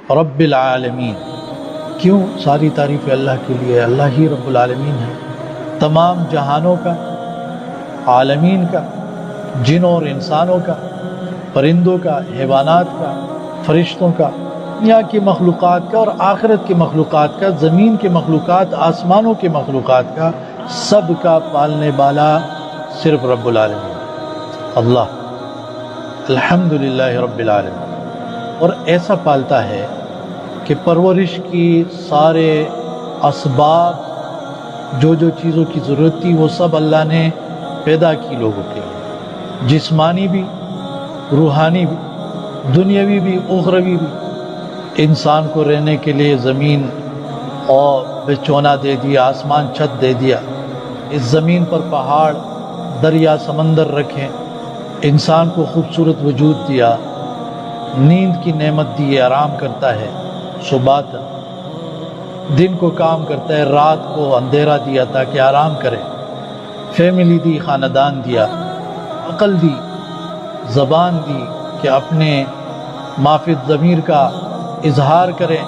رب العالمین. کیوں ساری تعریف اللہ کے لیے؟ اللہ ہی رب العالمین ہے، تمام جہانوں کا، عالمین کا، جنوں اور انسانوں کا، پرندوں کا، حیوانات کا، فرشتوں کا، دنیا کی مخلوقات کا اور آخرت کی مخلوقات کا، زمین کے مخلوقات، آسمانوں کے مخلوقات کا، سب کا پالنے والا صرف رب العالمین اللہ. الحمدللہ رب العالمین. اور ایسا پالتا ہے کہ پرورش کی سارے اسباب جو چیزوں کی ضرورت تھی وہ سب اللہ نے پیدا کی لوگوں کے لیے، جسمانی بھی، روحانی بھی، دنیاوی بھی، اخروی بھی. انسان کو رہنے کے لیے زمین اور بچھونا دے دیا، آسمان چھت دے دیا، اس زمین پر پہاڑ، دریا، سمندر رکھیں، انسان کو خوبصورت وجود دیا، نیند کی نعمت دی ہے، آرام کرتا ہے، صبح دن کو کام کرتا ہے، رات کو اندھیرا دیا تاکہ آرام کرے، فیملی دی، خاندان دیا، عقل دی، زبان دی کہ اپنے معافی ضمیر کا اظہار کریں.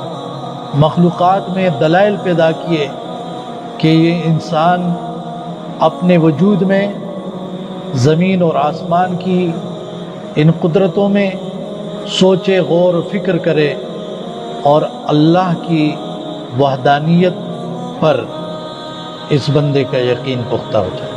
مخلوقات میں دلائل پیدا کیے کہ یہ انسان اپنے وجود میں زمین اور آسمان کی ان قدرتوں میں سوچے، غور و فکر کرے اور اللہ کی وحدانیت پر اس بندے کا یقین پختہ ہو جائے.